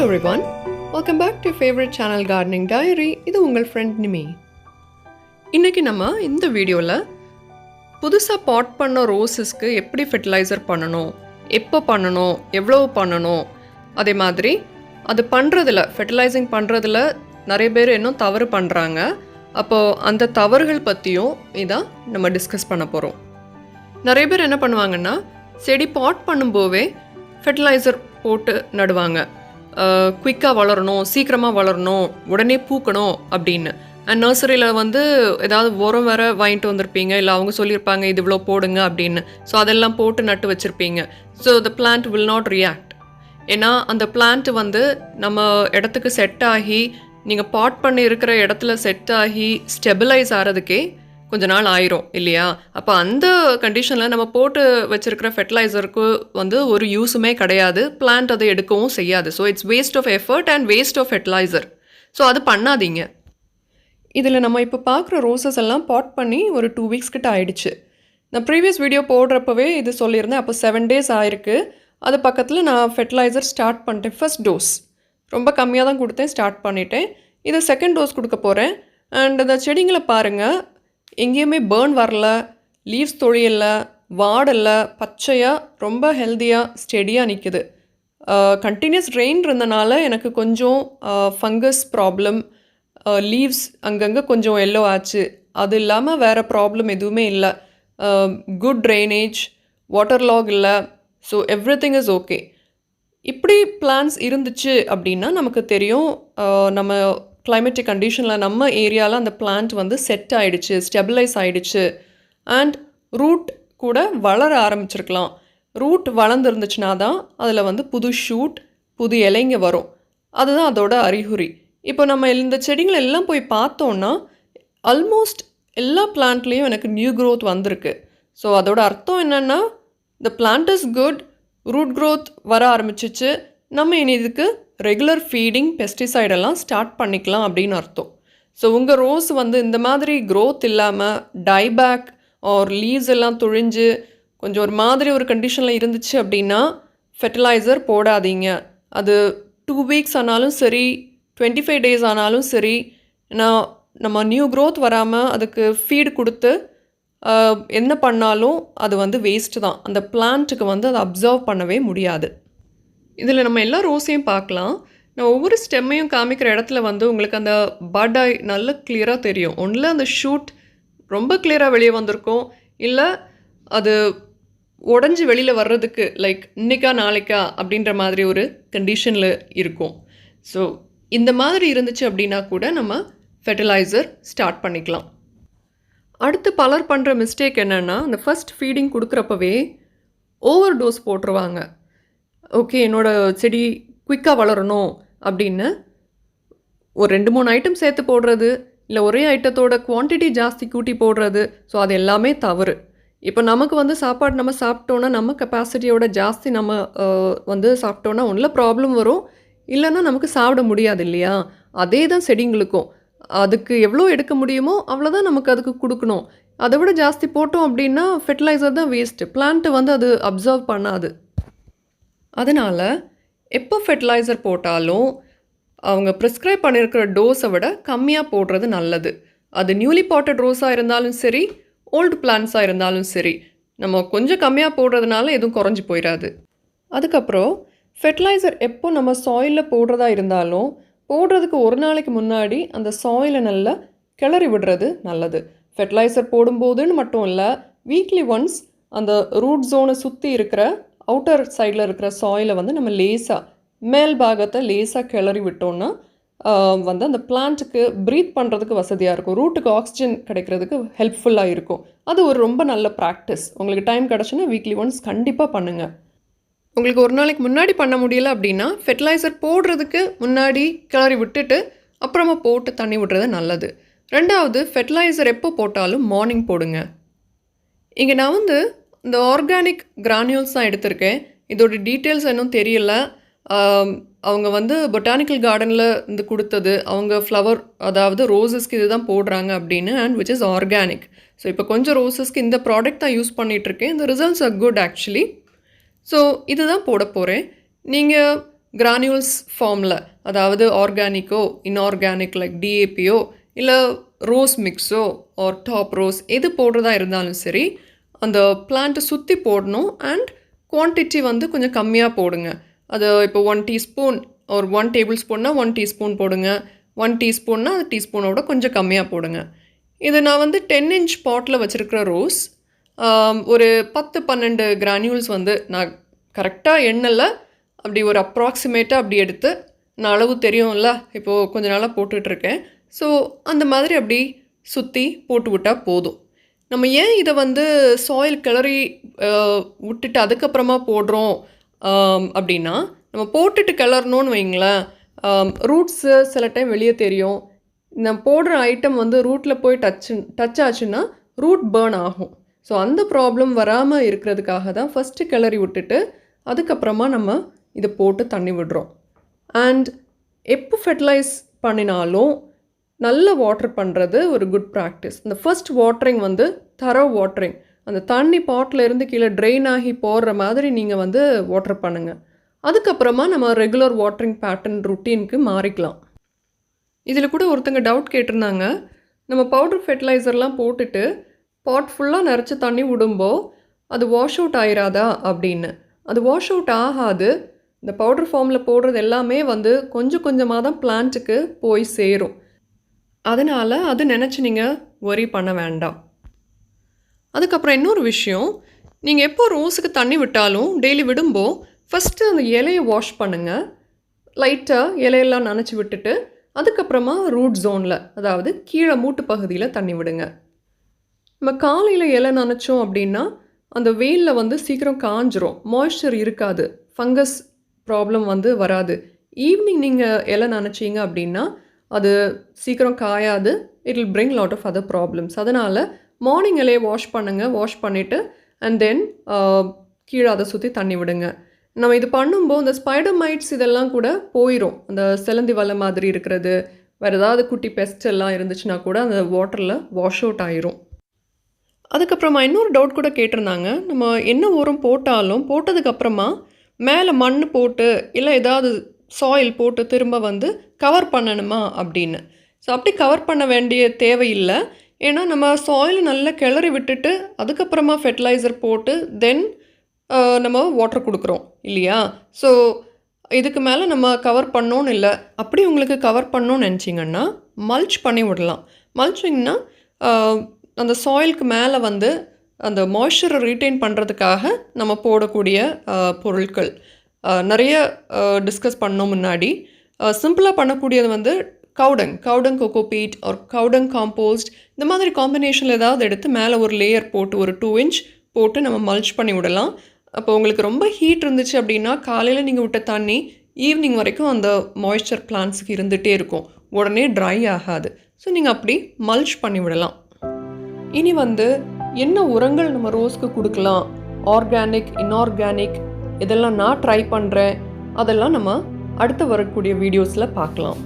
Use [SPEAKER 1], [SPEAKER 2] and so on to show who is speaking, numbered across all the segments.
[SPEAKER 1] everyone, welcome back to your favorite channel Gardening Diary. இது உங்கள் friend நிமி. இன்னைக்கு நம்ம இந்த வீடியோவில் புதுசாக பாட் பண்ண ரோசஸ்க்கு எப்படி ஃபெர்டிலைசர் பண்ணணும், எப்போ பண்ணணும், எவ்வளவு பண்ணணும், அதே மாதிரி அது பண்ணுறதில் ஃபெர்டிலைசிங் பண்ணுறதில் நிறைய பேர் இன்னும் தவறு பண்ணுறாங்க. அப்போது அந்த தவறுகள் பற்றியும் இதான் நம்ம டிஸ்கஸ் பண்ண போகிறோம். நிறைய பேர் என்ன பண்ணுவாங்கன்னா, செடி பாட் பண்ணும்போதே ஃபெர்டிலைசர் போட்டு நடுவாங்க. குயிக்காக வளரணும், சீக்கிரமாக வளரணும், உடனே பூக்கணும் அப்படின்னு. அண்ட் நர்சரியில் ஏதாவது உரம் வேறு வாங்கிட்டு வந்திருப்பீங்க, இல்லை அவங்க சொல்லியிருப்பாங்க இது இவ்வளோ போடுங்க அப்படின்னு. ஸோ அதெல்லாம் போட்டு நட்டு வச்சுருப்பீங்க. So the plant will not react. ஏன்னா அந்த பிளான்ட் நம்ம இடத்துக்கு செட் ஆகி, நீங்கள் பாட் பண்ணி இருக்கிற இடத்துல செட் ஆகி ஸ்டெபிலைஸ் ஆகிறதுக்கே கொஞ்ச நாள் ஆயிரும் இல்லையா? அப்போ அந்த கண்டிஷனில் நம்ம போட்டு வச்சுருக்கிற ஃபெர்டிலைசருக்கு ஒரு யூஸுமே கிடையாது. பிளான்ட் அதை எடுக்கவும் செய்யாது. So it's waste of effort and waste of fertiliser. So அது பண்ணாதீங்க. இதில் நம்ம இப்போ பார்க்குற ரோசஸ் எல்லாம் பாட் பண்ணி ஒரு 2 weeks கிட்ட ஆயிடுச்சு. நான் ப்ரீவியஸ் வீடியோ போடுறப்பவே இது சொல்லியிருந்தேன். அப்போ 7 days ஆயிருக்கு. அது பக்கத்தில் நான் ஃபெர்டிலைசர் ஸ்டார்ட் பண்ணிட்டேன். ஃபர்ஸ்ட் டோஸ் ரொம்ப கம்மியாக தான் கொடுத்தேன், ஸ்டார்ட் பண்ணிட்டேன். இது செகண்ட் டோஸ் கொடுக்க போகிறேன். அண்ட் அந்த செடிங்களை பாருங்கள், எங்கேயுமே பேர்ன் வரல, லீவ்ஸ் தொழியல, வாடலை, பச்சையாக ரொம்ப ஹெல்த்தியாக ஸ்டெடியாக நிற்குது. கண்டினியூஸ் ரெயின் இருந்தனால எனக்கு கொஞ்சம் ஃபங்கஸ் ப்ராப்ளம், லீவ்ஸ் அங்கங்கே கொஞ்சம் எல்லோ ஆச்சு. அது இல்லாமல் வேறு ப்ராப்ளம் எதுவுமே இல்லை. குட் ட்ரைனேஜ், வாட்டர் லாக் இல்லை. So every thing is okay. இப்படி பிளான்ஸ் இருந்துச்சு அப்படின்னா நமக்கு தெரியும், நம்ம கிளைமேட்டிக் கண்டிஷனில் நம்ம ஏரியாவில் அந்த பிளான்ட் செட் ஆகிடுச்சு, ஸ்டெபிலைஸ் ஆகிடுச்சு. அண்ட் ரூட் கூட வளர ஆரம்பிச்சிருக்கலாம். ரூட் வளர்ந்துருந்துச்சுன்னா தான் அதில் புது ஷூட், புது இலைங்க வரும். அதுதான் அதோட அறிகுறி. இப்போ நம்ம இந்த செடிங்களை எல்லாம் போய் பார்த்தோன்னா ஆல்மோஸ்ட் எல்லா பிளான்ட்லேயும் எனக்கு நியூ க்ரோத் வந்திருக்கு. ஸோ அதோட அர்த்தம் என்னென்னா, the plant is good, root growth வர ஆரம்பிச்சிச்சு. நம்ம இனி இதுக்கு ரெகுலர் ஃபீடிங், பெஸ்டிசைடெல்லாம் ஸ்டார்ட் பண்ணிக்கலாம் அப்படின்னு அர்த்தம். ஸோ உங்கள் ரோஸ் இந்த மாதிரி க்ரோத் இல்லாமல் டைபேக் ஆர் லீவ்ஸ் எல்லாம் தொழிஞ்சு கொஞ்சம் ஒரு மாதிரி ஒரு கண்டிஷனில் இருந்துச்சு அப்படின்னா ஃபெர்டிலைசர் போடாதீங்க. அது 2 weeks ஆனாலும் சரி, 25 days ஆனாலும் சரி, நம்ம நியூ க்ரோத் வராமல் அதுக்கு ஃபீடு கொடுத்து என்ன பண்ணாலும் அது வேஸ்ட்டு தான். அந்த பிளான்ட்டுக்கு அதை அப்சர்வ் பண்ணவே முடியாது. இதில் நம்ம எல்லா ரோஸையும் பார்க்கலாம். நான் ஒவ்வொரு ஸ்டெம்மையும் காமிக்கிற இடத்துல உங்களுக்கு அந்த பட்டாய் நல்ல கிளியராக தெரியும். ஒன்றில் அந்த ஷூட் ரொம்ப கிளியராக வெளியே வந்திருக்கும், இல்லை அது உடஞ்சி வெளியில் வர்றதுக்கு லைக் இன்னைக்கா நாளைக்கா அப்படின்ற மாதிரி ஒரு கண்டிஷனில் இருக்கும். ஸோ இந்த மாதிரி இருந்துச்சு அப்படின்னா கூட நம்ம ஃபெர்டிலைசர் ஸ்டார்ட் பண்ணிக்கலாம். அடுத்து பலர் பண்ணுற மிஸ்டேக் என்னென்னா, அந்த ஃபர்ஸ்ட் ஃபீடிங் கொடுக்குறப்பவே ஓவர் டோஸ் போட்டுருவாங்க. ஓகே, என்னோடய செடி குயிக்காக வளரணும் அப்படின்னு ஒரு 2-3 ஐட்டம் சேர்த்து போடுறது, இல்லை ஒரே ஐட்டத்தோட குவான்டிட்டி ஜாஸ்தி கூட்டி போடுறது. ஸோ அது எல்லாமே தவறு. இப்போ நமக்கு சாப்பாடு நம்ம சாப்பிட்டோன்னா, நம்ம கெப்பாசிட்டியோட ஜாஸ்தி நம்ம சாப்பிட்டோன்னா ஒன்றில் ப்ராப்ளம் வரும், இல்லைன்னா நமக்கு சாப்பிட முடியாது இல்லையா? அதே தான் செடிங்களுக்கும். அதுக்கு எவ்வளோ எடுக்க முடியுமோ அவ்வளோதான் நமக்கு அதுக்கு கொடுக்கணும். அதை விட ஜாஸ்தி போட்டோம் அப்படின்னா ஃபெர்டிலைசர் தான் வேஸ்ட்டு. பிளான்ட்டு அது அப்சர்வ் பண்ணாது. அதனால் எப்போ ஃபெர்டிலைசர் போட்டாலும் அவங்க ப்ரிஸ்கிரைப் பண்ணியிருக்கிற டோஸை விட கம்மியாக போடுறது நல்லது. அது நியூலி பாட்டட் ரோஸாக இருந்தாலும் சரி, ஓல்டு பிளான்ஸாக இருந்தாலும் சரி, நம்ம கொஞ்சம் கம்மியாக போடுறதுனால எதுவும் குறைஞ்சி போயிடாது. அதுக்கப்புறம் ஃபெர்டிலைசர் எப்போ நம்ம சாயிலில் போடுறதா இருந்தாலும் போடுறதுக்கு ஒரு நாளைக்கு முன்னாடி அந்த சாயிலை நல்லா கிளறி விடுறது நல்லது. ஃபெர்டிலைசர் போடும்போதுன்னு மட்டும் இல்லை, வீக்லி ஒன்ஸ் அந்த ரூட் ஜோனை சுற்றி இருக்கிற அவுட்டர் சைடில் இருக்கிற சாயிலை நம்ம லேசாக மேல் பாகத்தை லேசாக கிளறி விட்டோன்னா அந்த பிளான்ட்டுக்கு ப்ரீத் பண்ணுறதுக்கு வசதியாக இருக்கும், ரூட்டுக்கு ஆக்சிஜன் கிடைக்கிறதுக்கு ஹெல்ப்ஃபுல்லாக இருக்கும். அது ஒரு ரொம்ப நல்ல ப்ராக்டிஸ். உங்களுக்கு டைம் கிடச்சுன்னா வீக்லி ஒன்ஸ் கண்டிப்பாக பண்ணுங்கள். உங்களுக்கு ஒரு நாளைக்கு முன்னாடி பண்ண முடியல அப்படின்னா ஃபெர்டிலைசர் போடுறதுக்கு முன்னாடி கிளறி விட்டுட்டு அப்புறமா போட்டு தண்ணி விடுறது நல்லது. ரெண்டாவது, ஃபெர்டிலைசர் எப்போ போட்டாலும் மார்னிங் போடுங்க. இங்கே நான் இந்த ஆர்கானிக் கிரானியூல்ஸ் தான் எடுத்திருக்கேன். இதோட டீட்டெயில்ஸ் இன்னும் தெரியல. அவங்க பொட்டானிக்கல் கார்டனில் கொடுத்தது, அவங்க ஃப்ளவர் அதாவது ரோஸஸ்க்கு இது தான் போடுறாங்க அப்படின்னு, and which is organic. So இப்போ கொஞ்சம் ரோஸஸ்க்கு இந்த ப்ராடக்ட் தான் யூஸ் பண்ணிகிட்ருக்கேன். இந்த results are good actually. So இதுதான் போட போகிறேன். நீங்கள் கிரானியூல்ஸ் ஃபார்மில், அதாவது ஆர்கானிக்கோ இன்ஆர்கானிக் லைக் டிஏபியோ இல்லை ரோஸ் மிக்ஸோ ஆர் டாப் ரோஸ் எது போடுறதா இருந்தாலும் சரி, அந்த பிளான்ட்டை சுற்றி போடணும். அண்ட் குவான்டிட்டி வந்து கொஞ்சம் கம்மியாக போடுங்க. அது இப்போ 1 டீஸ்பூன் ஒரு 1 டேபிள் ஸ்பூன்னா 1 டீஸ்பூன் போடுங்க. 1 டீஸ்பூன்னா அது டீஸ்பூனோட கொஞ்சம் கம்மியாக போடுங்க. இது நான் வந்து 10 இன்ச் பாட்டில் வச்சுருக்கிற ரோஸ். ஒரு 10-12 கிரானியூல்ஸ் வந்து நான் கரெக்டாக எண்ணெயில் அப்படி ஒரு அப்ராக்சிமேட்டாக அப்படி எடுத்து, நான் அளவு தெரியும்ல, இப்போது கொஞ்ச நாளாக போட்டுட்ருக்கேன். ஸோ அந்த மாதிரி அப்படி சுற்றி போட்டு விட்டால் போதும். நம்ம ஏன் இதை வந்து சாயில் கிளறி விட்டுட்டு அதுக்கப்புறமா போடுறோம் அப்படின்னா, நம்ம போட்டுட்டு கிளறணும்னு வைங்களேன், ரூட்ஸு சில டைம் வெளியே தெரியும். நம்ம போடுற ஐட்டம் வந்து ரூட்டில் போய் டச் ஆச்சுன்னா ரூட் பேர்ன் ஆகும். ஸோ அந்த ப்ராப்ளம் வராமல் இருக்கிறதுக்காக தான் ஃபஸ்ட்டு கிளறி விட்டுட்டு அதுக்கப்புறமா நம்ம இதை போட்டு தண்ணி விடுறோம். அண்ட் எப்போ ஃபெர்டிலைஸ் பண்ணினாலும் நல்ல வாட்டர் பண்ணுறது ஒரு குட் ப்ராக்டிஸ். இந்த ஃபர்ஸ்ட் வாட்டரிங் வந்து தரோ வாட்டரிங், அந்த தண்ணி பாட்டில் இருந்து கீழே ட்ரெயின் ஆகி போடுற மாதிரி நீங்கள் வந்து வாட்டர் பண்ணுங்கள். அதுக்கப்புறமா நம்ம ரெகுலர் வாட்டரிங் பேட்டர்ன் ருட்டீனுக்கு மாறிக்கலாம். இதில் கூட ஒருத்தங்க டவுட் கேட்டிருந்தாங்க, நம்ம பவுடர் ஃபெர்டிலைசர்லாம் போட்டுட்டு பாட் ஃபுல்லாக நிறச்சி தண்ணி விடும்போது அது வாஷ் அவுட் ஆயிராதா அப்படின்னு. அது வாஷ் அவுட் ஆகாது. இந்த பவுடர் ஃபார்மில் போடுறது எல்லாமே வந்து கொஞ்சம் கொஞ்சமாக தான் பிளான்ட்டுக்கு போய் சேரும். அதனால் அது நினச்சி நீங்கள் ஒரி பண்ண வேண்டாம். அதுக்கப்புறம் இன்னொரு விஷயம், நீங்கள் எப்போ ரோஸுக்கு தண்ணி விட்டாலும் டெய்லி விடும்போது ஃபஸ்ட்டு அந்த இலையை வாஷ் பண்ணுங்கள். லைட்டாக இலையெல்லாம் நனைச்சி விட்டுட்டு அதுக்கப்புறமா ரூட் ஜோனில், அதாவது கீழே மூட்டு பகுதியில் தண்ணி விடுங்க. நம்ம காலையில் இலை நனைச்சோம் அப்படின்னா அந்த வெயிலில் வந்து சீக்கிரம் காஞ்சிரும், மாய்ஸ்சர் இருக்காது, ஃபங்கஸ் ப்ராப்ளம் வந்து வராது. ஈவினிங் நீங்கள் இலை நனைச்சிங்க அப்படின்னா அது சீக்கிரம் காயாது. It will bring lot of other problems. அதனால் மார்னிங் இலையை வாஷ் பண்ணுங்கள். வாஷ் பண்ணிவிட்டு அண்ட் தென் கீழே அதை சுற்றி தண்ணி விடுங்க. நம்ம இது பண்ணும்போது இந்த ஸ்பைடர் மைட்ஸ் இதெல்லாம் கூட போயிடும். அந்த செலந்தி வலை மாதிரி இருக்கிறது, வேறு ஏதாவது குட்டி பெஸ்ட் எல்லாம் இருந்துச்சுன்னா கூட அந்த வாட்டரில் வாஷ் அவுட் ஆயிரும். அதுக்கப்புறமா இன்னொரு டவுட் கூட கேட்டிருந்தாங்க, நம்ம என்ன உரம் போட்டாலும் போட்டதுக்கப்புறமா மேலே மண் போட்டு இல்லை ஏதாவது சாயில் போட்டு திரும்ப வந்து கவர் பண்ணணுமா அப்படின்னு. ஸோ அப்படி கவர் பண்ண வேண்டிய தேவையில்லை. ஏன்னா நம்ம சாயில் நல்லா கிளறி விட்டுட்டு அதுக்கப்புறமா ஃபெர்டிலைசர் போட்டு தென் நம்ம வாட்டர் கொடுக்குறோம் இல்லையா. ஸோ இதுக்கு மேலே நம்ம கவர் பண்ணோன்னு இல்லை. அப்படி உங்களுக்கு கவர் பண்ணோன்னு நினச்சிங்கன்னா மல்ச் பண்ணி விடலாம். மல்ச்சிங்னா அந்த சாயிலுக்கு மேலே வந்து அந்த மாய்ஸ்சரை ரீட்டைன் பண்ணுறதுக்காக நம்ம போடக்கூடிய பொருட்கள் நிறைய டிஸ்கஸ் பண்ணோம் முன்னாடி. சிம்பிளாக பண்ணக்கூடியது வந்து கவுடங் கோகோபீட் ஒரு கவுடங் காம்போஸ்ட், இந்த மாதிரி காம்பினேஷனில் ஏதாவது எடுத்து மேலே ஒரு லேயர் போட்டு ஒரு 2 இன்ச் போட்டு நம்ம மல்ச் பண்ணி விடலாம். அப்போ உங்களுக்கு ரொம்ப ஹீட் இருந்துச்சு அப்படின்னா காலையில் நீங்கள் விட்ட தண்ணி ஈவினிங் வரைக்கும் அந்த மாய்ஸ்சர் பிளான்ட்ஸுக்கு இருந்துகிட்டே இருக்கும், உடனே ட்ரை ஆகாது. ஸோ நீங்கள் அப்படி மல்ச் பண்ணி விடலாம். இனி வந்து என்ன உரங்கள் நம்ம ரோஸ்க்கு கொடுக்கலாம், ஆர்கானிக் இன்ஆர்கானிக் இதெல்லாம் நான் ட்ரை பண்ணுறேன், அதெல்லாம் நம்ம அடுத்து வரக்கூடிய வீடியோஸில் பார்க்கலாம்.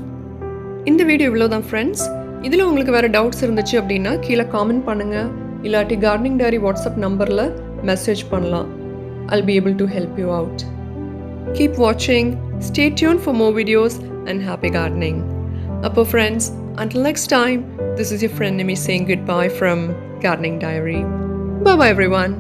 [SPEAKER 1] இந்த வீடியோ இவ்வளோ தான் ஃப்ரெண்ட்ஸ். இதில் உங்களுக்கு வேறு டவுட்ஸ் இருந்துச்சு அப்படின்னா கீழே காமெண்ட் பண்ணுங்கள், இல்லாட்டி கார்டனிங் டைரி வாட்ஸ்அப் நம்பரில் மெசேஜ் பண்ணலாம். I'll be able to help you out. Keep watching, stay tuned for more videos and happy gardening. Appo friends, until next time, this is your friend Nimi saying goodbye from Gardening Diary. Bye bye everyone.